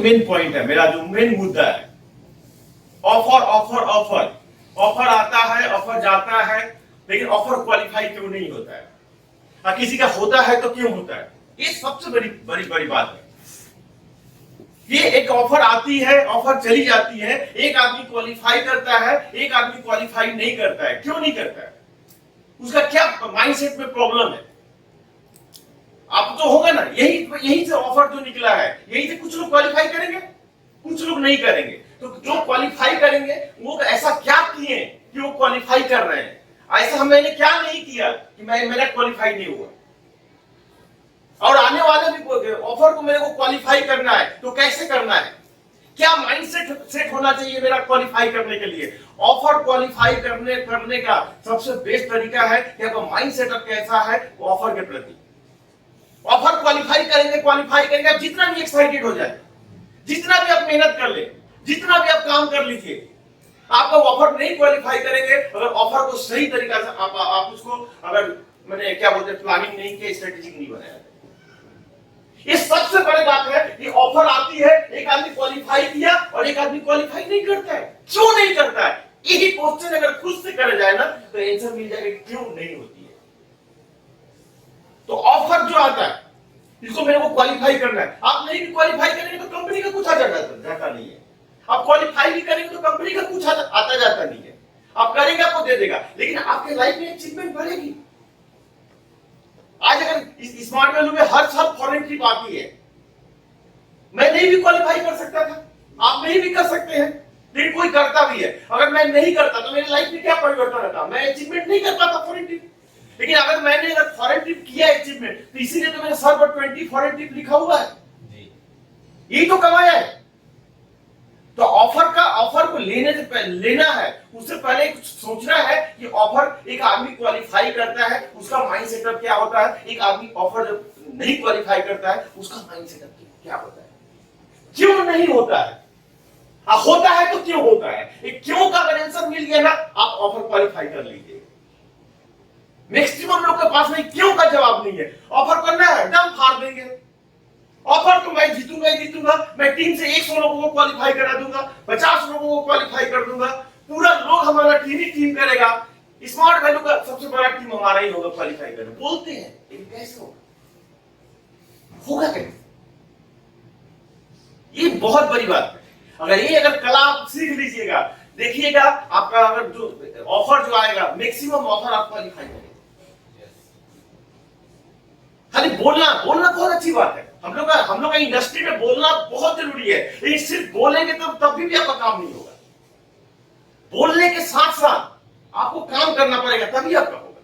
Main point है, मेरा जो मेन मुद्दा है। ऑफर ऑफर ऑफर ऑफर आता है, ऑफर जाता है, लेकिन ऑफर क्वालिफाई क्यों नहीं होता है? किसी का होता है तो क्यों होता है? ये सबसे बड़ी बड़ी बड़ी बात है। ये एक ऑफर आती है, ऑफर चली जाती है, एक आदमी क्वालिफाई करता है, एक आदमी क्वालिफाई नहीं करता है। क्यों नहीं करता है? उसका क्या माइंडसेट में प्रॉब्लम है? आप तो होगा ना, यही से ऑफर जो निकला है, यही से कुछ लोग क्वालिफाई करेंगे, कुछ लोग नहीं करेंगे। तो जो क्वालिफाई करेंगे वो ऐसा क्या किए कि वो क्वालिफाई कर रहे हैं? ऐसा मैंने क्या नहीं किया कि मेरा क्वालिफाई नहीं हुआ? और आने वाले भी ऑफर को मेरे को क्वालिफाई करना है, तो कैसे करना है? क्या माइंडसेट सेट होना चाहिए मेरा क्वालिफाई करने के लिए? ऑफर क्वालिफाई करने का सबसे बेस्ट तरीका है कि आपका माइंड सेटअप कैसा है ऑफर के प्रति। ऑफर क्वालिफाई करेंगे, आप जितना भी एक्साइटेड हो जाए, जितना भी आप मेहनत कर ले, जितना भी आप काम कर लीजिए, आपका ऑफर नहीं क्वालिफाई करेंगे। अगर ऑफर को सही तरीका से आप उसको अगर मैंने क्या बोलते हैं प्लानिंग नहीं किया, स्ट्रेटेजिक नहीं बनाया। ये सबसे बड़ी बात है कि ऑफर आती है, एक आदमी क्वालिफाई किया और एक आदमी क्वालिफाई नहीं करता है। क्यों नहीं करता है? यही क्वेश्चन अगर खुद से करे जाए ना तो आंसर मिल जाएगा क्यों नहीं होती है। तो ऑफर जो आता है इसको मेरे को क्वालिफाई करना है। आप नहीं भी क्वालिफाई करेंगे तो कंपनी का कुछ आता जाता नहीं है। आप क्वालिफाई भी करेंगे तो कंपनी का कुछ आता जाता नहीं है। आप करेंगे आपको दे देगा, लेकिन आपके लाइफ में अचीवमेंट बढ़ेगी। आज अगर स्मार्ट वैल्यू में हर साल फॉरेन ट्रिप आती है, मैं नहीं भी क्वालिफाई कर सकता था, आप नहीं भी कर सकते हैं, लेकिन कोई करता भी है। अगर मैं नहीं करता तो मेरी लाइफ में क्या परिवर्तन रहता? मैं अचीवमेंट नहीं कर पाता फॉरेन ट्रिप। लेकिन अगर मैंने फॉरेन ट्रिप किया अचीवमेंट, तो इसीलिए तो मेरे सर पर 20 फॉरेन ट्रिप लिखा हुआ है, यही तो कमाया है। तो ऑफर को लेने से पहले लेना है, उससे पहले कुछ सोचना है कि ऑफर एक आदमी क्वालिफाई करता है उसका माइंड सेटअप क्या होता है, एक आदमी ऑफर जब नहीं क्वालिफाई करता है उसका माइंड सेटअप क्या होता है, क्यों नहीं होता है, होता है तो क्यों होता है। एक क्यों का अगर आंसर मिल गया ना, आप ऑफर क्वालिफाई कर लीजिए। मैक्सिमम लोग के पास में क्यों का जवाब नहीं है। ऑफर करना है, दम फाड़ देंगे। ऑफर तो मैं जीतूंगा, मैं टीम से 100 लोगों को क्वालिफाई करा दूंगा, 50 लोगों को क्वालिफाई कर दूंगा, पूरा लोग हमारा टीम करेगा। स्मार्ट वैल्यू का सबसे बड़ा टीम हमारा ही होगा क्वालिफाई करने। बोलते हैं लेकिन कैसे होगा कैसे? ये बहुत बड़ी बात है। अगर कला आप सीख लीजिएगा, देखिएगा आपका अगर जो ऑफर जो आएगा मैक्सिमम ऑफर आप क्वालिफाई करेंगे। खाली बोलना बहुत अच्छी बात है। हम लोग का इंडस्ट्री में बोलना बहुत जरूरी है, लेकिन सिर्फ बोलेंगे तो तभी भी आपका काम नहीं होगा। बोलने के साथ साथ आपको काम करना पड़ेगा, तभी आपका होगा।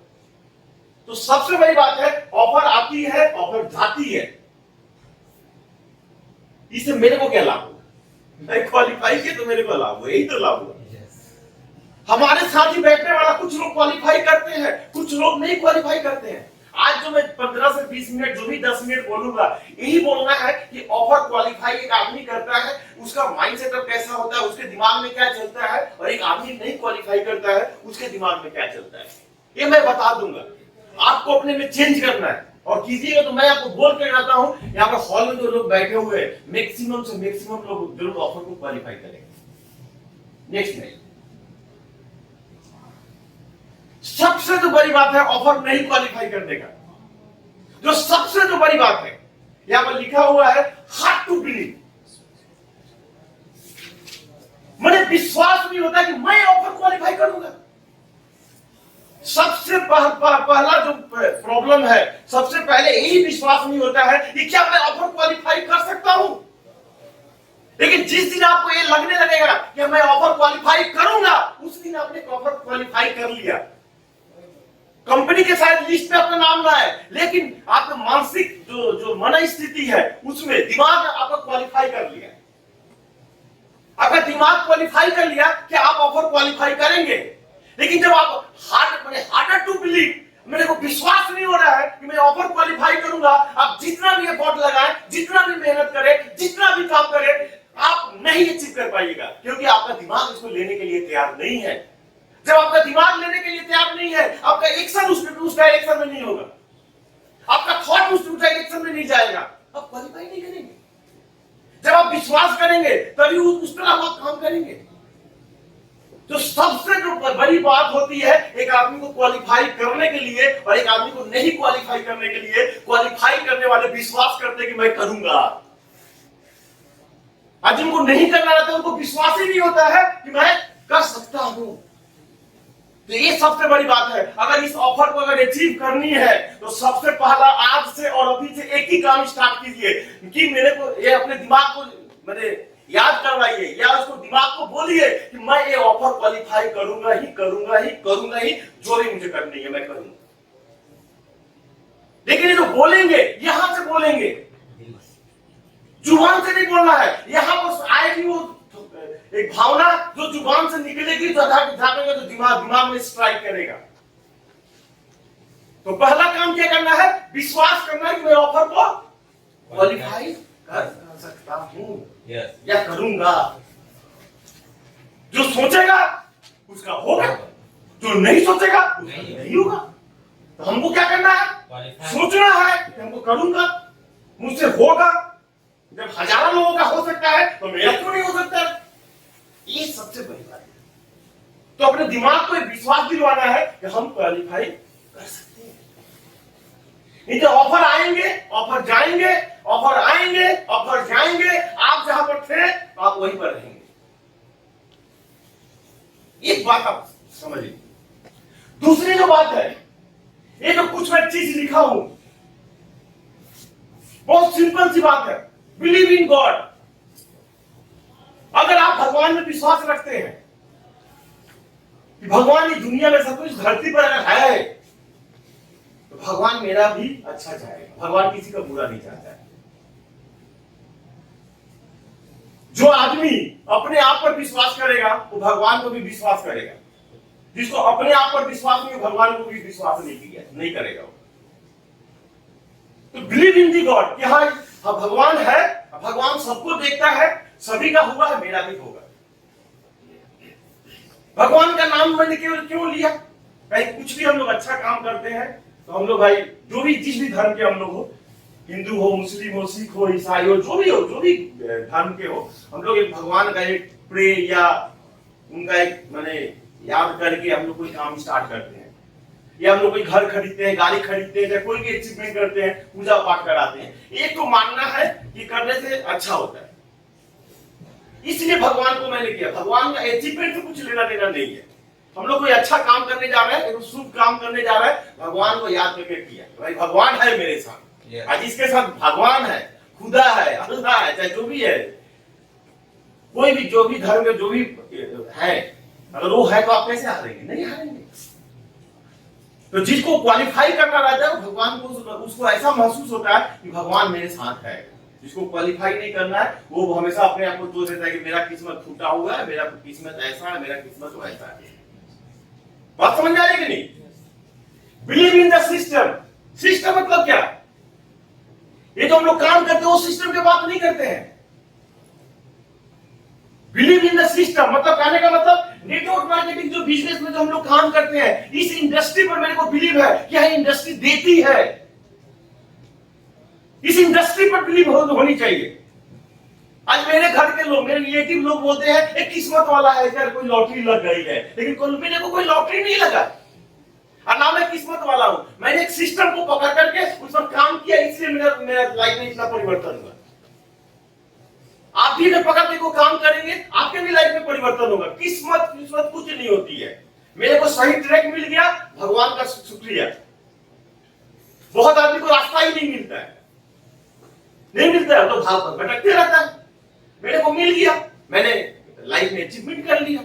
तो सबसे बड़ी बात है, ऑफर आती है, ऑफर जाती है, इससे मेरे को क्या लाभ होगा? मैं क्वालिफाई किया तो मेरे को लाभ हुआ, यही तो लाभ हुआ। हमारे साथ ही बैठने वाला कुछ लोग क्वालिफाई करते हैं, कुछ लोग नहीं क्वालिफाई करते हैं। आज जो मैं 15 से 20 मिनट जो भी 10 मिनट बोलूंगा, यही बोलना है कि ऑफर क्वालिफाई एक आदमी करता है, उसका माइंड सेटअप कैसा होता है, उसके दिमाग में क्या चलता है, और एक आदमी नहीं क्वालिफाई करता है उसके दिमाग में क्या चलता है, ये मैं बता दूंगा। आपको अपने में चेंज करना है और कीजिएगा। तो मैं आपको बोल के रहता हूं, यहाँ पर हॉल में जो लोग बैठे हुए हैं, मैक्सिमम से मैक्सिमम लोग जरूर ऑफर को क्वालिफाई करेंगे। नेक्स्ट नहीं, सबसे जो बड़ी बात है ऑफर नहीं क्वालिफाई करने का, जो सबसे जो बड़ी बात है, यहां पर लिखा हुआ है हार्ड टू बिलीव। मुझे विश्वास नहीं होता कि मैं ऑफर क्वालिफाई करूंगा। सबसे पहला जो प्रॉब्लम है, सबसे पहले यही विश्वास नहीं होता है कि क्या मैं ऑफर क्वालिफाई कर सकता हूं। लेकिन जिस दिन आपको ये लगने लगेगा कि मैं ऑफर क्वालिफाई करूंगा, उस दिन आपने ऑफर क्वालिफाई कर लिया। कंपनी के शायद लिस्ट में अपना नाम ना है, लेकिन आपका मानसिक जो मन स्थिति है उसमें दिमाग आपका क्वालिफाई कर लिया। आपका दिमाग क्वालिफाई कर लिया कि आप ऑफर क्वालिफाई करेंगे। लेकिन जब आप हार्डर टू बिलीव, मेरे को विश्वास नहीं हो रहा है कि मैं ऑफर क्वालिफाई करूंगा, आप जितना भी एफर्ट लगाएं, जितना भी मेहनत करें, जितना भी काम करें, आप नहीं अचीव कर पाइएगा, क्योंकि आपका दिमाग इसको लेने के लिए तैयार नहीं है। जब आपका दिमाग लेने के लिए तैयार नहीं है, आपका एक्शन उस डायरेक्शन में नहीं होगा, आपका थॉट उस डायरेक्शन में नहीं जाएगा, आप क्वालिफाई नहीं करेंगे। जब आप विश्वास विश्वास करेंगे तभी उस पर आप काम करेंगे। तो सबसे जो बड़ी बात होती है एक आदमी को क्वालिफाई करने के लिए और एक आदमी को नहीं क्वालिफाई करने के लिए, क्वालिफाई करने वाले विश्वास करते कि मैं करूंगा, और जिनको नहीं करना रहता उनको विश्वास ही नहीं होता है कि मैं कर सकता हूं। तो ये सबसे बड़ी बात है। अगर इस ऑफर को अगर अचीव करनी है तो सबसे पहला आज से और अभी से एक ही काम स्टार्ट कीजिए कि मेरे को ये अपने दिमाग को मैंने याद करवाइए या उसको दिमाग को बोलिए कि मैं ये ऑफर क्वालिफाई करूंगा ही करूंगा ही करूंगा ही, जो भी मुझे करनी है मैं करूंगा। लेकिन ये जो बोलेंगे यहां से बोलेंगे, जुबान से नहीं बोलना है। यहां पर आएगी वो एक भावना जो जुबान से निकलेगी तो झाकेगा तो दिमाग में स्ट्राइक करेगा। तो पहला काम क्या करना है? विश्वास करना है कि मैं ऑफर को क्वालिफाई कर सकता हूं या करूंगा। जो सोचेगा उसका होगा, जो नहीं सोचेगा उसका नहीं होगा। तो हमको क्या करना है? सोचना है कि हमको करूंगा, मुझसे होगा। जब हजारों लोगों का हो सकता है तो मेरा क्यों नहीं हो सकता? ये सबसे बड़ी बात है। तो अपने दिमाग को एक विश्वास दिलवाना है कि हम क्वालिफाई कर सकते हैं। नहीं तो ऑफर आएंगे, ऑफर जाएंगे, ऑफर आएंगे, ऑफर जाएंगे, आप जहां पर थे आप वहीं पर रहेंगे। एक बात आप समझिए। दूसरी जो बात है, ये जो कुछ मैं चीज लिखा हूं, बहुत सिंपल सी बात है। Believe in God. अगर आप भगवान में विश्वास रखते हैं कि भगवान इस दुनिया में सब कुछ धरती पर अगर है तो भगवान मेरा भी अच्छा चाहेगा। भगवान किसी का बुरा नहीं चाहता है। जो आदमी अपने आप पर विश्वास करेगा वो भगवान को भी विश्वास करेगा। जिसको अपने आप पर विश्वास नहीं, भगवान को भी विश्वास नहीं करेगा। तो बिलीव इन दी गॉड कि हाँ भगवान है, भगवान सबको देखता है, सभी का हुआ है, मेरा भी होगा। भगवान का नाम मैंने क्यों लिया? कहीं कुछ भी हम लोग अच्छा काम करते हैं तो हम लोग भाई जो भी जिस भी धर्म के हम लोग हो, हिंदू हो, मुस्लिम हो, सिख हो, ईसाई हो, जो भी धर्म के हो, हम लोग एक भगवान का एक प्रे या उनका एक माने याद करके हम लोग कोई काम स्टार्ट करते हैं। या हम लोग कोई घर खरीदते हैं, गाड़ी खरीदते हैं, या कोई भी अचीवमेंट करते हैं, पूजा पाठ कराते हैं। एक तो मानना है कि करने से अच्छा होता है, इसलिए भगवान को मैंने किया। भगवान का अचीवमेंट से कुछ लेना देना नहीं है। हम लोग कोई अच्छा काम करने जा रहे हैं, एक शुभ काम करने जा रहे हैं, भगवान को याद करके किया। भाई भगवान है मेरे साथ, आज इसके साथ भगवान है, खुदा है, अल्लाह है, चाहे जो भी है, कोई भी जो भी धर्म के जो भी है, अगर वो है तो आप कैसे हारेंगे? नहीं हारेंगे। तो जिसको क्वालिफाई करना रहता है भगवान को उसको ऐसा महसूस होता है कि भगवान मेरे साथ है। जिसको क्वालिफाई नहीं करना है वो हमेशा अपने आप को दोष देता है कि मेरा किस्मत फूटा हुआ है, मेरा किस्मत ऐसा है, मेरा किस्मत वैसा है। बात समझ आ रही कि नहीं? Believe in the system. System मतलब क्या? ये जो हम लोग काम करते हैं वो सिस्टम की बात नहीं करते हैं। बिलीव इन द सिस्टम मतलब कहने का मतलब नेटवर्क मार्केटिंग जो बिजनेस में जो हम लोग काम करते हैं, इस इंडस्ट्री पर मेरे को बिलीव है कि यह इंडस्ट्री देती है। इस इंडस्ट्री पर बिलीव होनी चाहिए। आज मेरे घर के लोग, मेरे रिलेटिव लोग बोलते हैं एक किस्मत वाला है यार, कोई लॉटरी लग गई है, लेकिन मेरे को कोई लॉटरी नहीं लगा और ना मैं किस्मत वाला हूं। मैंने एक सिस्टम को पकड़ करके उस पर काम किया, इसलिए मेरा लाइफ में इतना परिवर्तन हुआ। आप भी अगर पकड़ के को काम करेंगे आपके भी लाइफ में परिवर्तन होगा। किस्मत कुछ नहीं होती है। मेरे को सही ट्रैक मिल गया, भगवान का शुक्रिया। बहुत आदमी को रास्ता ही नहीं मिलता है, तो भाग भटकते रहता है। मेरे को मिल गया, मैंने लाइफ में अचीवमेंट कर लिया।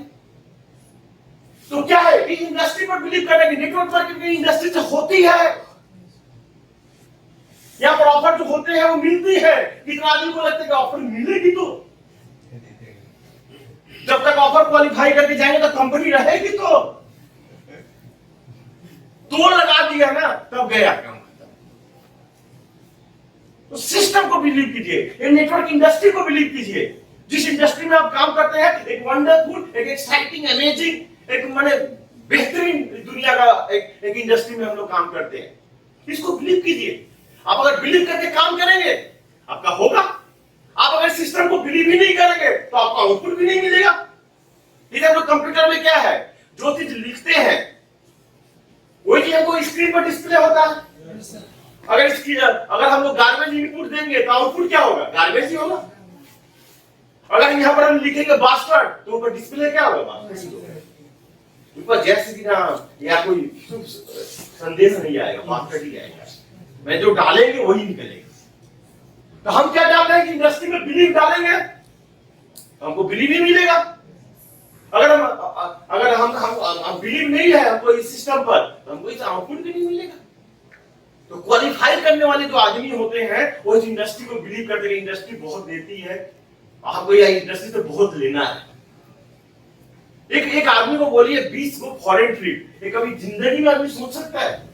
तो क्या है, इस इंडस्ट्री पर बिलीव करने की नेटवर्क मार्केटिंग इंडस्ट्री से होती है। यहाँ पर ऑफर जो होते हैं वो मिलती है। कितना आदमी को लगता है कि ऑफर मिलेगी, तो जब तक ऑफर क्वालिफाई करके जाएंगे तो कंपनी रहेगी। तो लगा दिया ना, तब गया काम। तो सिस्टम को बिलीव कीजिए, नेटवर्क इंडस्ट्री को बिलीव कीजिए। जिस इंडस्ट्री में आप काम करते हैं, एक वंडरफुल, एक एक्साइटिंग, अमेजिंग, एक माने बेहतरीन दुनिया का एक इंडस्ट्री में हम लोग काम करते हैं। इसको बिलीव कीजिए। आप अगर बिलीव करके काम करेंगे आपका होगा, आप अगर सिस्टम को बिलीव ही नहीं करेंगे तो आपको आउटपुट भी नहीं मिलेगा। इधर तो कंप्यूटर में क्या है, जो चीज लिखते हैं वही चीज हमको स्क्रीन पर डिस्प्ले होता है। अगर हम लोग गार्बेज इनपुट देंगे तो आउटपुट क्या होगा, गार्बेज ही होगा। अगर यहाँ पर हम लिखेंगे बास्टर्ड तो ऊपर डिस्प्ले क्या होगा, ऊपर जय श्री राम या कोई संदेश नहीं आएगा, बास्टर्ड ही आएगा। मैं जो डालेंगे वही निकलेगा। तो हम क्या डाल रहे हैं कि इंडस्ट्री में बिलीव डालेंगे तो हमको बिलीव ही मिलेगा। अगर हम बिलीव नहीं है हमको इस सिस्टम पर तो हमको इस आउटपुट भी नहीं मिलेगा। तो क्वालिफाई करने वाले जो आदमी होते हैं वो इस इंडस्ट्री को बिलीव करते हैं, इंडस्ट्री बहुत देती है, आपको यह इंडस्ट्री से बहुत लेना है। एक आदमी को बोलिए 20 को फॉरेन ट्रिप, ये कभी जिंदगी में आदमी सोच सकता है?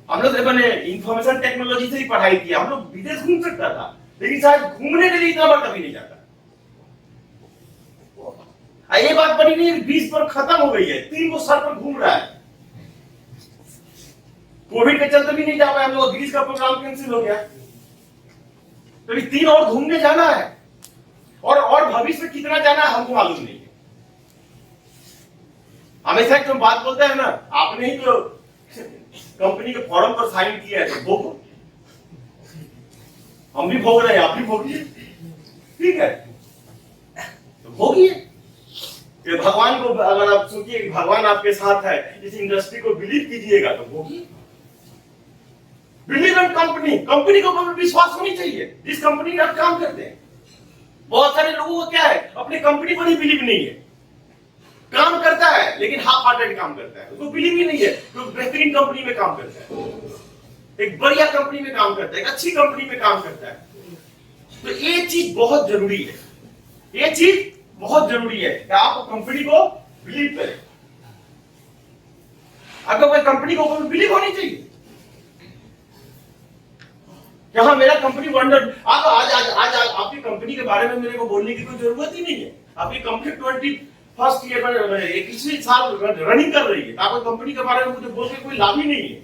हम लोग मैंने इंफॉर्मेशन टेक्नोलॉजी से ही पढ़ाई की, हम लोग विदेश घूम सकता था, लेकिन शायद घूमने के लिए इतना बार कभी नहीं जाता। ये बात बनी नहीं, 20 पर खत्म हो गई है, 3 को सर पर घूम रहा है। कोविड के चलते भी नहीं जा पाए हम लोग, 20 का प्रोग्राम कैंसिल हो गया। तो 3 और घूमने जाना है, और भविष्य में कितना जाना है हमको मालूम नहीं है। हमेशा एक बात बोलते हैं ना, आपने ही तो कंपनी के फॉर्म पर साइन किया है, भोगो। हम भी भोग रहे हैं, आप भी भोगिए, ठीक है, तो भोगिए। भगवान को अगर आप सोचिए कि भगवान आपके साथ है, इस इंडस्ट्री को बिलीव कीजिएगा तो भोगिए। बिलीव इन कंपनी, कंपनी को विश्वास होनी चाहिए जिस कंपनी में आप काम करते हैं। बहुत सारे लोगों को क्या है, अपनी कंपनी पर ही बिलीव नहीं है, काम करता है लेकिन हाफ हार्टेड काम करता है, उसको बिलीव ही नहीं है। तो बेहतरीन कंपनी में काम करता है, एक बढ़िया कंपनी में काम करता है, एक अच्छी कंपनी में काम करता है। तो ये चीज बहुत जरूरी है, ये चीज बहुत जरूरी है कि आप कंपनी को बिलीव करें। आपको कोई कंपनी को बिलीव होनी चाहिए कि हाँ मेरा कंपनी वंडर। आप आज आपकी कंपनी के बारे में मेरे को बोलने की कोई जरूरत ही नहीं है। आपकी कंपनी 21st ईयर में 21वीं साल रनिंग कर रही है, आपकी कंपनी के बारे में मुझे बोल के कोई लाभ ही नहीं है।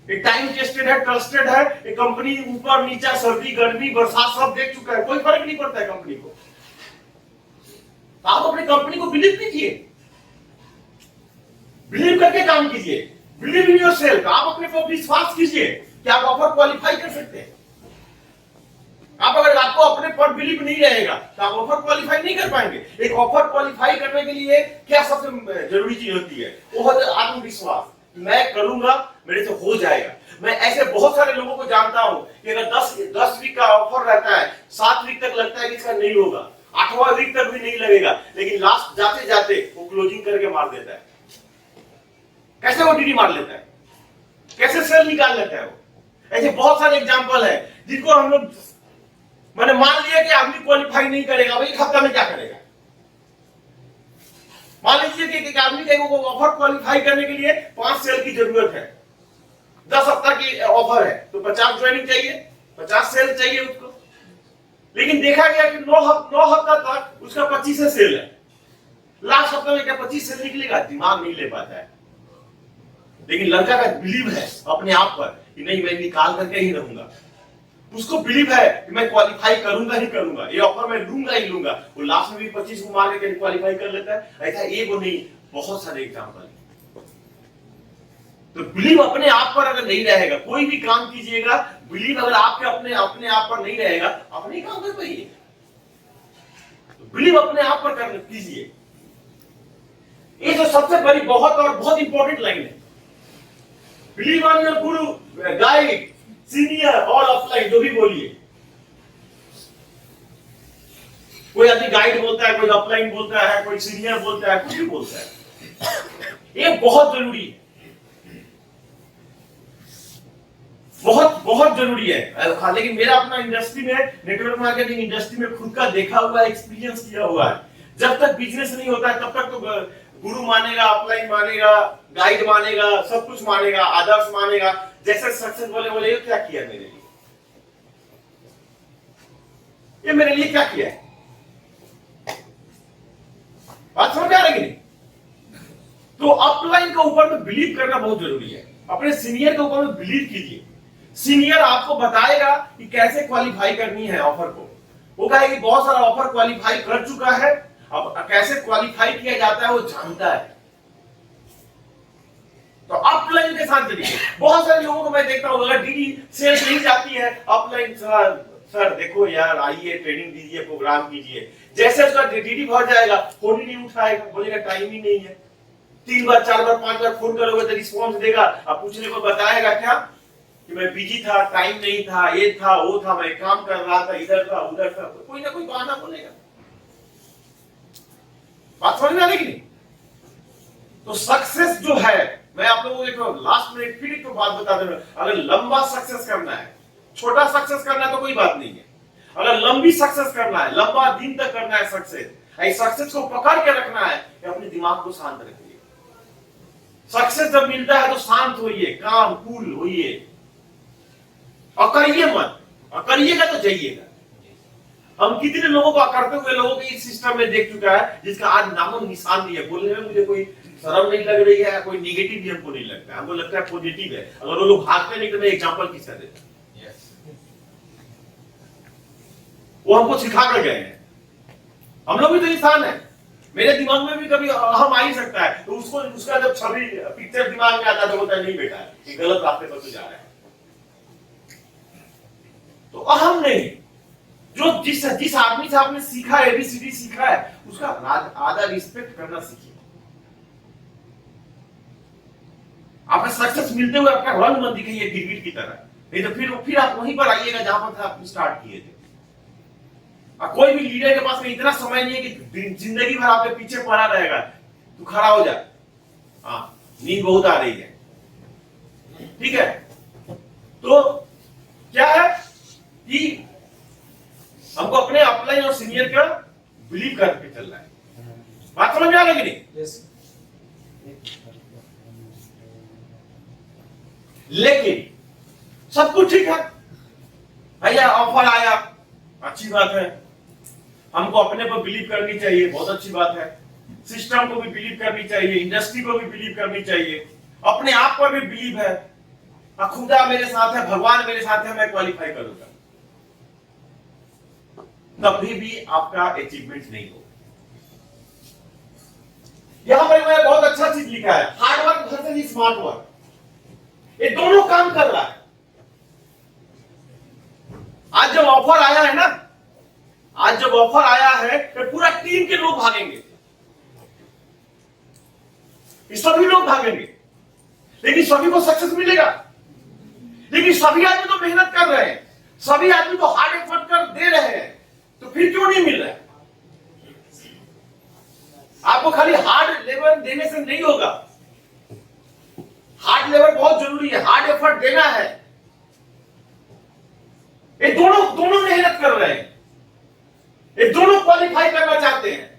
एक टाइम टेस्टेड है, ट्रस्टेड है, एक कंपनी ऊपर नीचा सर्दी गर्मी बरसात सब देख चुका है, कोई फर्क नहीं पड़ता है कंपनी को। आप अपनी कंपनी को बिलीव कीजिए, बिलीव करके काम कीजिए, बिलीव इन योरसेल्फ। आप अपने को विश्वास कीजिए कि आप ऑफर क्वालिफाई कर सकते हैं। आप अगर आपको अपने पर बिलीव नहीं रहेगा तो आप ऑफर क्वालिफाई नहीं कर पाएंगे। एक ऑफर क्वालिफाई करने के लिए क्या सबसे जरूरी चीज होती है, वो है आत्मविश्वास। मैं करूंगा, मेरे से हो जाएगा। मैं ऐसे बहुत सारे लोगों को जानता हूं कि अगर 10 वीक का ऑफर रहता है, 7 वीक तक लगता है कि इसका नहीं होगा, 8वां वीक तक भी नहीं लगेगा, लेकिन लास्ट जाते जाते वो क्लोजिंग करके मार देता है। कैसे वो डीडी मार लेता है, कैसे सेल निकाल लेता है वो। ऐसे बहुत सारे एग्जांपल है जिनको हम लोग मैंने मान लिया कि आदमी क्वालिफाई नहीं करेगा, भाई 1 हफ्ता में क्या करेगा। मान लीजिए कि एक आदमी को ऑफर क्वालिफाई करने के लिए 5 सेल की जरूरत है, 10 हफ्ता की ऑफर है तो 50 ज्वाइनिंग चाहिए, 50 सेल चाहिए उसको। लेकिन देखा गया कि 9 हफ्ता तक उसका 25 सेल है, लास्ट हफ्ते में क्या 25 सेल निकलेगा, दिमाग नहीं ले पाता है। लेकिन लड़का का बिलीव है अपने आप पर कि नहीं मैं निकाल करके ही रहूंगा, उसको बिलीव है कि मैं क्वालिफाई करूंगा ही करूंगा, ये ऑफर मैं लूंगा ही लूंगा। वो लास्ट में भी 25 को मार के क्वालिफाई कर लेता है। ऐसा एक वो नहीं, बहुत सारे एग्जांपल है। तो बिलीव अपने आप पर अगर नहीं रहेगा, कोई भी काम कीजिएगा, बिलीव अगर आपके अपने आप पर नहीं रहेगा, आप नहीं काम कर पाइए। तो बिलीव अपने आप पर कर कीजिए। ये जो सबसे बड़ी बहुत इंपॉर्टेंट लाइन है, believe on your Guru, guide, senior और ऑफलाइन, जो भी बोलिए। कोई आदमी गाइड बोलता है, कोई ऑफलाइन बोलता है, कोई सीनियर बोलता है, कुछ भी बोलता है। ये बहुत जरूरी है, बहुत जरूरी है। लेकिन मेरा अपना इंडस्ट्री में, नेटवर्क मार्केटिंग इंडस्ट्री में खुद का देखा हुआ एक्सपीरियंस किया हुआ है। जब तक बिजनेस नहीं होता है तब तक तो गुरु मानेगा, ऑफलाइन मानेगा, गाइड मानेगा, सब कुछ मानेगा, आदर्श मानेगा। जैसे सक्सेस बोले ये क्या किया मेरे लिए, ये मेरे लिए क्या किया है, बात समझ आ रही नहीं। तो अपलाइन के ऊपर में बिलीव करना बहुत जरूरी है। अपने सीनियर के ऊपर में बिलीव कीजिए। सीनियर आपको बताएगा कि कैसे क्वालिफाई करनी है ऑफर को। वो कहेगा कि बहुत सारा ऑफर क्वालिफाई कर चुका है, अब कैसे क्वालिफाई किया जाता है वो जानता है। तो अपलाइन के साथ चलिए। बहुत सारे लोगों को मैं देखता हूं, अगर डीडी सेल्स नहीं जाती है, अपलाइन सर देखो यार, आइए ट्रेनिंग दीजिए, प्रोग्राम कीजिए। जैसे उसका डीडी भर जाएगा, फोन ही नहीं उठाएगा, बोलेगा टाइम ही नहीं है। 3 बार 4 बार 5 बार फोन करोगे तो रिस्पॉन्स देगा। अब पूछने को बताएगा क्या कि मैं बिजी था, टाइम नहीं था, ये था वो था, मैं काम कर रहा था, इधर था उधर था, तो कोई ना कोई बहाना बोलेगा। बात समझ में आ रही कि नहीं? तो सक्सेस जो है, मैं आप लोगों को लास्ट में फिर एक बात बता दे रहा हूं, अगर लंबा सक्सेस करना है, छोटा सक्सेस करना है तो कोई बात नहीं है। अगर लंबी सक्सेस करना है, लंबा दिन तक करना है सक्सेस, इस सक्सेस को पकड़ के रखना है कि अपने दिमाग को शांत रखिए। सक्सेस जब मिलता है तो शांत होइए, काम कूल होइए, और करिए मत, और करिएगा तो जाइएगा। हम कितने लोगों को करते हुए लोगों के इस सिस्टम में देख चुका है जिसका आज नामो निशान नहीं है। बोलने में मुझे कोई शर्म नहीं लग रही है, कोई निगेटिव भी हमको नहीं लगता, हमको लगता है पॉजिटिव है। अगर वो लोग भागते नहीं तो मैं एग्जांपल किसका देता, वो हमको सिखा कर गए हैं। हम लोग भी तो इंसान है, मेरे दिमाग में भी कभी अहम आ ही सकता है, तो उसको उसका जब छवि पिक्चर दिमाग में आता है तो बोलता है नहीं बेटा ये गलत रास्ते पर तो जा रहा है। तो अहम नहीं, जो जिस आदमी से आपने सीखा है, एबीसीडी सीखा है, उसका आधा रिस्पेक्ट करना सीखिए। आपका सक्सेस मिलते हुए आपका रंग मत दिखाइए गिरगिट की तरह, नहीं तो फिर आप वहीं पर आइएगा जहां पर आप स्टार्ट किए थे। कोई भी लीडर के पास में इतना समय नहीं है कि जिंदगी भर आपके पीछे पड़ा रहेगा। तू खड़ा हो जा, हाँ नींद बहुत आ रही है, ठीक है। तो क्या है कि हमको अपने अपलाइन और सीनियर का बिलीव करके चलना है। बात समझ में आ रही कि नहीं? yes. लेकिन सब कुछ ठीक है भैया, ऑफर आया, अच्छी बात है, हमको अपने पर बिलीव करनी चाहिए, बहुत अच्छी बात है। सिस्टम को भी बिलीव करनी चाहिए, इंडस्ट्री को भी बिलीव करनी चाहिए, अपने आप पर भी बिलीव है, खुदा मेरे साथ है, भगवान मेरे साथ है, मैं क्वालिफाई करूंगा। तभी भी आपका अचीवमेंट नहीं हो। यहां पर मैं बहुत अच्छा चीज लिखा है, hard work versus smart work. ये दोनों काम कर रहा है। आज जब ऑफर आया है ना, आज जब ऑफर आया है तो पूरा टीम के लोग भागेंगे, सभी लोग भागेंगे, लेकिन सभी को सक्सेस मिलेगा। लेकिन सभी आदमी तो मेहनत कर रहे हैं, सभी आदमी तो हार्ड एफर्ट कर दे रहे हैं, तो फिर क्यों नहीं मिल रहा है? आपको खाली हार्ड लेबर देने से नहीं होगा, हार्ड लेबर बहुत जरूरी है, हार्ड एफर्ट देना है। ये दोनों मेहनत कर रहे हैं, ये दोनों क्वालिफाई करना चाहते हैं,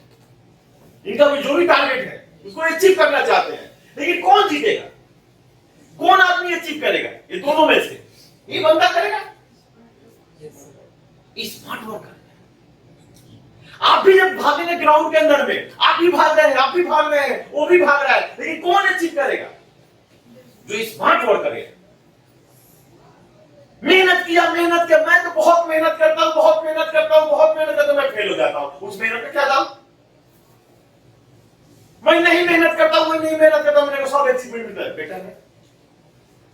इनका भी जो भी टारगेट है उसको अचीव करना चाहते हैं। लेकिन कौन जीतेगा, कौन आदमी अचीव करेगा? ये दोनों में से ये बंदा करेगा, स्मार्ट वर्क। आप भी जब भागेंगे ग्राउंड के अंदर में, आप भी भाग रहे हैं, आप भी भाग रहे हैं, वो भी भाग रहा है, लेकिन कौन अचीव करेगा? जो स्मार्ट वर्क करेगा। मेहनत किया, मैं तो बहुत मेहनत करता हूं, बहुत मेहनत करता हूं, बहुत मेहनत करता हूं, मैं फेल हो जाता हूं, उस मेहनत में क्या दाम? मैं नहीं मेहनत करता हूं, मेरे को सब अचीवमेंट मिलता है, बेटा है।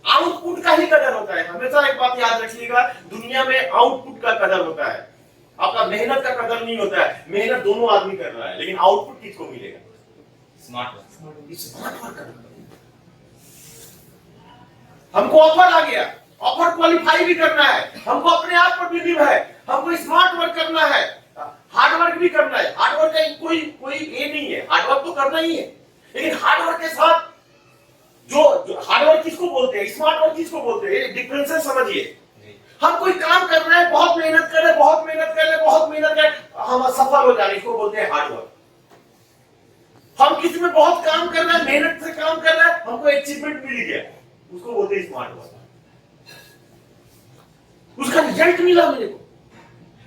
आउटपुट का ही कदर होता है। हमेशा एक बात याद रखिएगा, दुनिया में आउटपुट का कदर होता है, आपका मेहनत का कदर नहीं होता है। मेहनत दोनों आदमी कर रहा है, लेकिन आउटपुट किसको मिलेगा? Smart work. हमको ऑफर आ गया, ऑफर क्वालिफाई भी करना है, हमको अपने आप पर बिलीव है, हमको स्मार्ट वर्क करना है, हार्ड वर्क भी करना है। हार्ड वर्क का कोई ये नहीं है, हार्ड वर्क तो करना ही है, लेकिन हार्ड वर्क के साथ जो हार्ड वर्क किसको बोलते हैं, स्मार्ट वर्क किसको बोलते हैं, डिफरेंस समझिए। हम कोई काम कर रहे हैं, बहुत मेहनत कर रहे हैं, बहुत मेहनत कर रहे हैं, बहुत मेहनत कर, हम सफल हो जाने, इसको बोलते हैं हार्ड वर्क। हम किसी में बहुत काम कर रहे हैं, मेहनत से काम कर रहे हैं, हमको अचीवमेंट मिल गया, उसको बोलते हैं स्मार्ट वर्क। उसका रिजल्ट मिला मेरे को।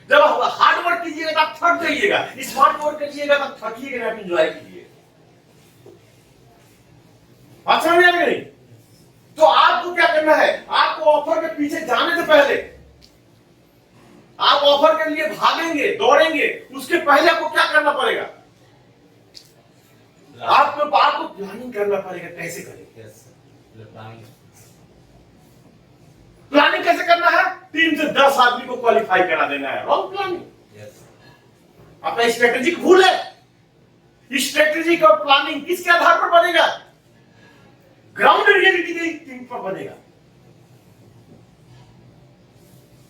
जब आप हार्ड वर्क कीजिएगा तो आप थक जाइएगा, स्मार्ट वर्क कीजिएगा तो थकिएगा, आप एंजॉय कीजिए। बात समझ में आ गई? तो आपको क्या करना है, आपको ऑफर के पीछे जाने से पहले, आप ऑफर के लिए भागेंगे, दौड़ेंगे, उसके पहले आपको क्या करना पड़ेगा, आपको प्लानिंग करना पड़ेगा। कैसे करेंगे? प्लानिंग कैसे करना है? 3 से 10 आदमी को क्वालिफाई करा देना है। रॉन्ग प्लानिंग, अपना स्ट्रेटेजिक भूल है। स्ट्रेटेजिक और प्लानिंग किसके आधार पर बनेगा? ग्राउंड रियलिटी के थीम पर बनेगा।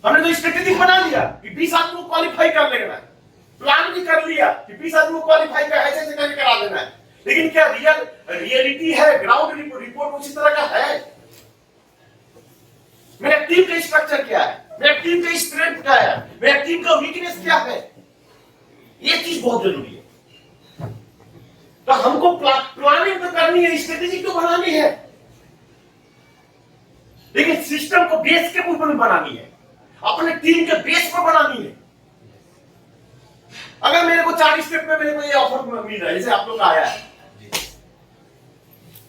हमने तो स्ट्रेटेजिक बना लिया कि 20 आदमी को क्वालिफाई कर लेना है, प्लान भी कर लिया कि 20 आदमी को क्वालिफाई कर ऐसे ऐसे करके करा देना है, लेकिन क्या रियलिटी है, ग्राउंड रिपोर्ट उसी तरह का है? मेरा टीम का स्ट्रक्चर क्या है, मेरा टीम का स्ट्रेंथ क्या है, मेरा टीम का वीकनेस क्या है, ये चीज बहुत जरूरी है। तो हमको प्लानिंग तो करनी है, स्ट्रेटेजी तो बनानी है, लेकिन सिस्टम को बेस के ऊपर में बनानी है, अपने टीम के बेस पर बनानी है। अगर मेरे को 4 स्टेप में मेरे को ये ऑफर मिल रहा है, जैसे आप लोग का आया है,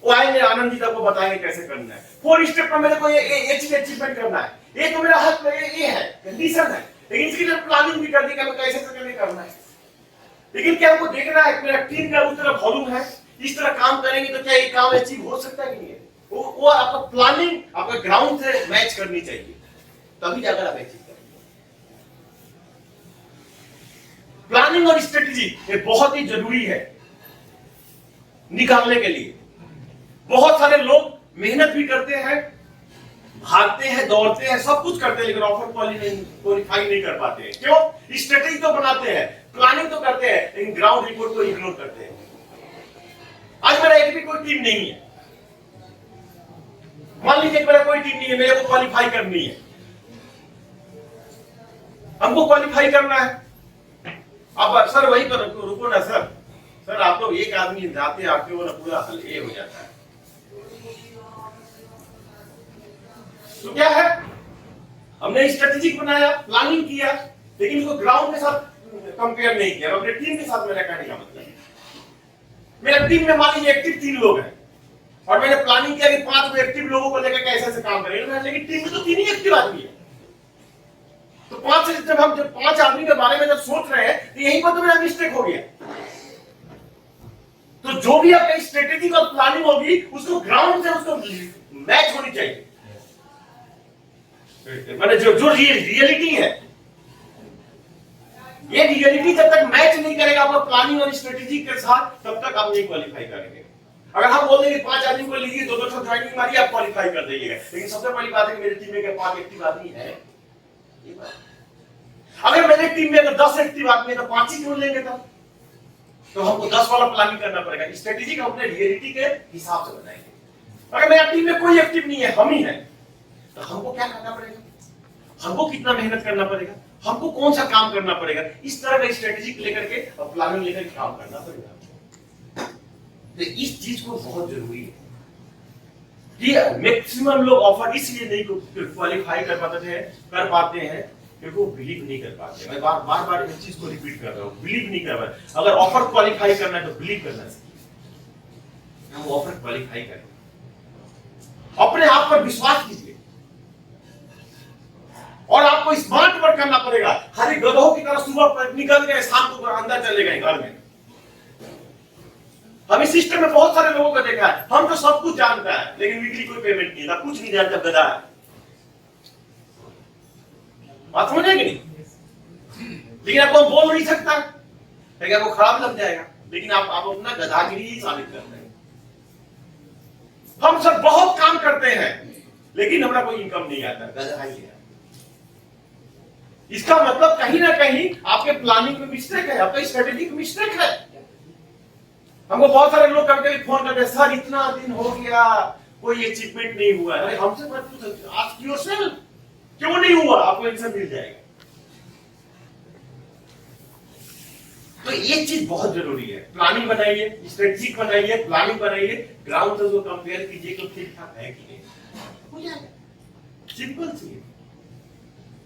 वो आएंगे आनंद जी को बताएंगे कैसे करना है। 4 स्टेप में मेरे को ये चीज अचीवमेंट करना है, ये तो मेरा हक ये है, कंडीशन है, लेकिन इसके लिए प्लानिंग भी करनी है कि कैसे करना है। लेकिन क्या हमको देखना है मेरा टीम का उस तरह वॉल्यूम है, इस तरह काम करेंगे तो क्या ये काम अचीव हो सकता है कि नहीं है? वो आपका प्लानिंग आपका ग्राउंड से मैच करनी चाहिए, तभी जाकर आप अचीव करेंगे। प्लानिंग और स्ट्रेटेजी ये बहुत ही जरूरी है निकालने के लिए। बहुत सारे लोग मेहनत भी करते हैं, भागते हैं, दौड़ते हैं, सब कुछ करते हैं, लेकिन ऑफर क्वालिफाई नहीं कर पाते हैं। क्यों? स्ट्रेटेजी तो बनाते हैं, प्लानिंग तो करते हैं, लेकिन ग्राउंड रिपोर्ट को इग्नोर करते हैं। आज मेरा एक भी कोई टीम नहीं है, मान लीजिए मेरा कोई टीम नहीं है, मेरे को क्वालिफाई करनी है, हमको क्वालिफाई करना है। अब सर वही पर रुको ना सर आप लोग एक आदमी जाते आके वो पूरा हल ए हो जाता है। तो क्या है, हमने स्ट्रेटेजिक बनाया, प्लानिंग किया, लेकिन इसको ग्राउंड के साथ कंपेयर नहीं किया। अपने टीम के साथ मेरा कहने का मतलब, मेरा टीम में मान लीजिए एक्टिव 3 लोग हैं और मैंने प्लानिंग किया कि 5 एक्टिव लोगों को लेकर कैसे ऐसे काम करेंगे, लेकिन टीम में तो 3 ही एक्टिव आदमी है। तो 5 से जब हम 5 आदमी के बारे में जब सोच रहे हैं, तो यहीं पर तो मेरा मिस्टेक हो गया। तो जो भी आपका स्ट्रेटेजिक और प्लानिंग होगी, उसको ग्राउंड से उसको मैच होनी चाहिए। मैंने जो रियलिटी है, ये रियलिटी जब तक मैच नहीं करेगा आपका प्लानिंग और स्ट्रेटेजी के साथ, तब तक आप नहीं क्वालिफाई करेंगे। अगर हम बोल देंगे 5 आदमी को लीजिए, 2-2 ज्वाइनिंग मारिए, आप क्वालिफाई कर देंगे, लेकिन सबसे पहली बात है कि मेरी टीम में 5 एक्टिव आदमी है। अगर मेरे टीम में 10 एक्टिव आदमी है तो 5 ही क्यों लेंगे? तब तो हमको 10 वाला प्लानिंग करना पड़ेगा। स्ट्रेटेजी को अपने रियलिटी के हिसाब से बनाएंगे। अगर मेरा टीम में कोई एक्टिव नहीं है, हम ही हैं, तो हमको क्या करना पड़ेगा, हमको कितना मेहनत करना पड़ेगा, हमको कौन सा काम करना पड़ेगा, इस तरह का स्ट्रेटेजी लेकर के और प्लानिंग लेकर के काम करना पड़ेगा। तो इस चीज को बहुत जरूरी है कि मैक्सिमम लोग ऑफर इसलिए नहीं क्वालिफाई कर पाते हैं क्योंकि वो बिलीव नहीं कर पाते। मैं बार इस चीज को रिपीट कर रहा हूँ, बिलीव नहीं कर पाते। अगर ऑफर क्वालिफाई करना है तो बिलीव करना चाहिए, हम ऑफर क्वालिफाई करें, अपने आप पर विश्वास कीजिए और आपको स्मार्ट वर्क करना पड़ेगा। खाली गधों की तरह सुबह निकल गए, शाम को अंदर चले गए घर में। हम इस सिस्टम में बहुत सारे लोगों को देखा है, हम तो सब कुछ जानता है लेकिन वीकली कोई पेमेंट नहीं था, कुछ नहीं जानता, गधा है। बात समझ आएगी नहीं? लेकिन आपको बोल नहीं सकता, आपको खराब लग जाएगा, लेकिन आप अपना गधागिरी ही साबित करते हैं। हम सब बहुत काम करते हैं लेकिन हमारा कोई इनकम नहीं आता, गधा ही है। इसका मतलब कहीं ना कहीं आपके प्लानिंग में मिस्टेक है, आपका स्ट्रेटेजी में मिस्टेक है। हमको बहुत सारे लोग कभी फोन करते हैं, सर इतना दिन हो गया कोई अचीवमेंट नहीं हुआ है। अरे हमसे मत पूछो, आस्क योरसेल्फ क्यों नहीं हुआ, आपको आंसर मिल जाएगा। तो ये चीज बहुत जरूरी है। प्लानिंग बनाइए, स्ट्रेटेजिक बनाइए, प्लानिंग बनाइए, ग्राउंड से जो कंपेयर कीजिए तो ठीक ठाक है कि नहीं, हो जाएगा। सिंपल सी है।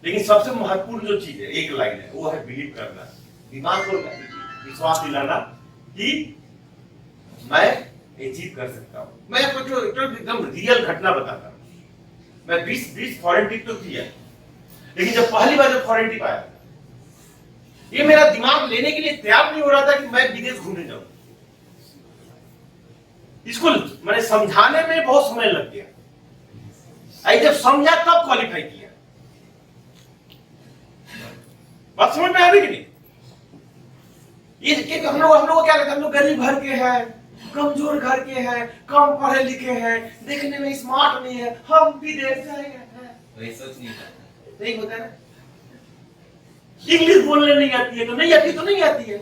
लेकिन सबसे महत्वपूर्ण जो चीज है, एक लाइन है, वो है बिलीव करना, दिमाग को विश्वास दिलाना कि मैं अचीव कर सकता हूँ। मैं आपको एकदम रियल घटना बताता हूँ। मैं 20 फॉरेन ट्रिप तो किया, लेकिन जब पहली बार जब फॉरेन ट्रिप आया, ये मेरा दिमाग लेने के लिए तैयार नहीं हो रहा था कि मैं विदेश घूमने जाऊं। इसको मैंने समझाने में बहुत समय लग गया। आई जब समझा तब क्वालिफाई किया। बात समझ में आ रही कि नहीं? ये हम लोग क्या कहते हैं, हम लोग गरीब घर के हैं, कमजोर घर के हैं, कम पढ़े लिखे हैं, देखने में स्मार्ट नहीं है, हम विदेश जाएंगे। वही सोच नहीं होता ना। इंग्लिश बोलने नहीं आती है तो नहीं आती, तो नहीं आती है।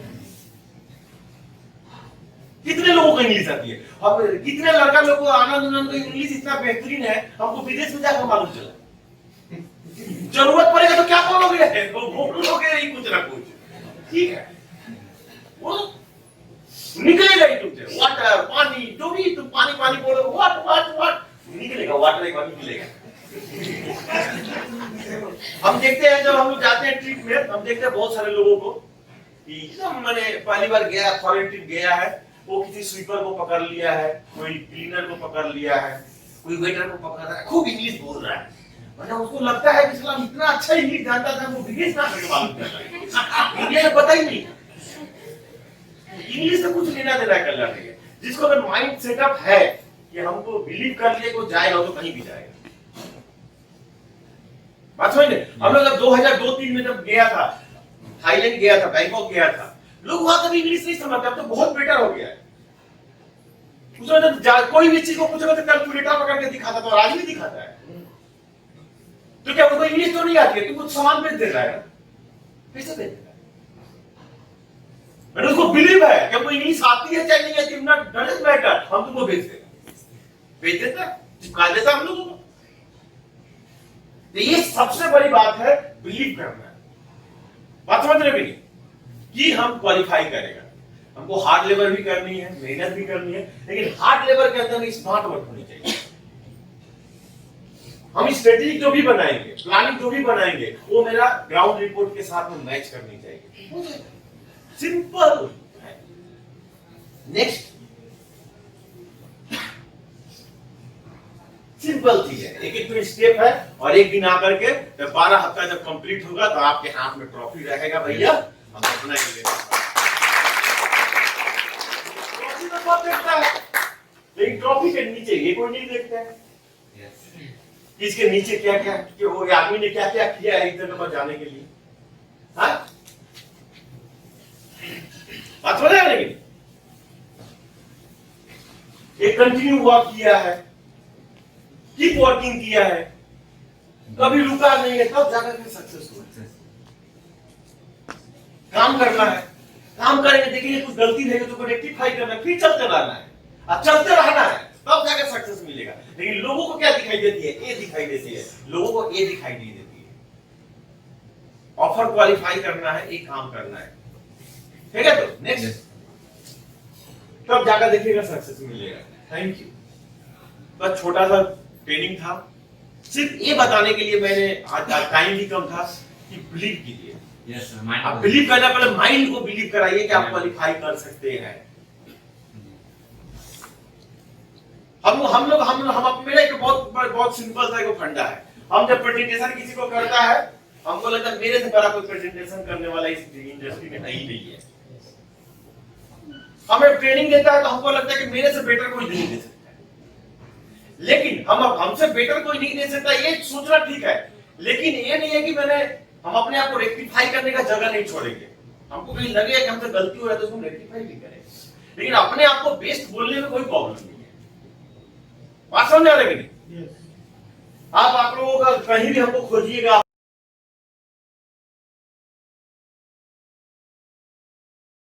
कितने लोगों को इंग्लिश आती है? अब कितने लड़का लोग को आनंद इंग्लिश इतना बेहतरीन है, हमको विदेश में जाकर मालूम चला। जरूरत पड़ेगा तो क्या बोलोगे? बोलोगे ही कुछ ना कुछ, ठीक है? वो निकलेगा ही तुमसे। वाटर, पानी, जो भी तुम पानी पानी बोलो, वाट निकलेगा, वाटर एक बार निकलेगा। हम देखते हैं जब हम लोग जाते हैं ट्रिप में, हम देखते हैं बहुत सारे लोगों को कि एकदम मैंने पहली बार गया, फॉरेन ट्रिप गया है, वो किसी स्वीपर को पकड़ लिया है, कोई क्लीनर को पकड़ लिया है, कोई वेटर को पकड़ रहा है, खूब इंग्लिश बोल रहा है। मतलब उसको लगता है कि सलाम इतना अच्छा इंग्लिश जानता था, वो विदेश ना करके मालूम कर रहा है। इंग्लिश में पता ही नहीं, इंग्लिश से कुछ लेना देना कर रहा है। जिसको अगर माइंड सेटअप है कि हमको बिलीव कर लिए को जाएगा तो कहीं भी जाएगा। बात समझ रहे? हम लोग जब 2002-3 में जब गया था, थाईलैंड गया था, बैंकॉक गया था, लोग वहां तक इंग्लिश नहीं समझते, अब तो बहुत बेटर हो गया है। उसमें जब कोई भी चीज को पूछोगे तो कैलकुलेटर पकड़ के दिखाता था, और आज भी दिखाता है। तो क्या उसको इंग्लिश तो नहीं आती है, तू कुछ सामान बेच दे रहा है, कैसे बेच देता है? मैंने उसको बिलीव है कि हमको इंग्लिश आती है चाहे नहीं आती, नॉट डजंट मैटर, हम तुमको बेच देता है, चिपका देता हम लोगों को। तो ये सबसे बड़ी बात है, बिलीव करना है। बात समझ रहे हैं कि हम क्वालिफाई करेगा, हमको हार्ड लेबर भी करनी है, मेहनत भी करनी है, लेकिन हार्ड लेबर के अंदर स्मार्ट वर्क होनी चाहिए। हम स्ट्रेटेजी जो भी बनाएंगे, प्लानिंग जो भी बनाएंगे, वो मेरा ग्राउंड रिपोर्ट के साथ में मैच करनी चाहिए। सिंपल। नेक्स्ट सिंपल चीज है, एक एक स्टेप है, और एक दिन आकर के जब 12 हफ्ता जब कंप्लीट होगा तो आपके हाथ में ट्रॉफी रहेगा। भैया हम अपना ही लेंगे। ट्रॉफी तो बहुत देखता है, लेकिन ट्रॉफी के नीचे ये कोई नहीं देखता है। इसके नीचे क्या क्या कि वो आदमी ने क्या क्या किया है इधर पर जाने के लिए। हाँ, बात हो रहा है। लेकिन एक कंटिन्यू वर्क किया है, कीप वर्किंग किया है, कभी रुका नहीं है, तब जाकर के सक्सेस हुआ। काम करना है, काम करेंगे, देखिए कुछ गलती रहेगी तो रेक्टिफाई करना है, फिर चलते रहना है, अब चलते रहना है, तब जाकर सक्सेस मिलेगा। लेकिन लोगों को क्या दिखाई देती है? ए दिखाई देती है, लोगों को ए दिखाई नहीं देती है। ऑफर क्वालिफाई करना है, एक काम करना है, ठीक है? तो नेक्स्ट तब जाकर देखिएगा सक्सेस मिलेगा। Thank you. बस छोटा सा ट्रेनिंग था, सिर्फ ये बताने के लिए मैंने आज टाइम भी कम था कि बिलीव कीजिए। यस सर, आप बिलीव करना, पहले माइंड को बिलीव कराइए कि आप क्वालिफाई कर सकते हैं। हम मेरा एक बहुत सिंपल सा एक फंडा है। हम जब प्रेजेंटेशन किसी को करता है, हमको लगता है मेरे से बड़ा कोई प्रेजेंटेशन करने वाला इस इंडस्ट्री में नहीं है। हमें ट्रेनिंग देता है तो हमको लगता है कि मेरे से बेटर कोई नहीं दे सकता। लेकिन हमसे बेटर कोई नहीं दे सकता, ये सोचना ठीक है, लेकिन ये नहीं है कि हम अपने आप को रेक्टिफाई करने का जगह नहीं छोड़ेंगे। हमको कहीं लगेगा कि हमसे गलती हो रहा है तो उसको रेक्टिफाई भी करेंगे, लेकिन अपने आप को बेस्ट बोलने में कोई प्रॉब्लम नहीं है। बात समझ आ रही है? आप लोगों का कहीं भी हमको खोजिएगा।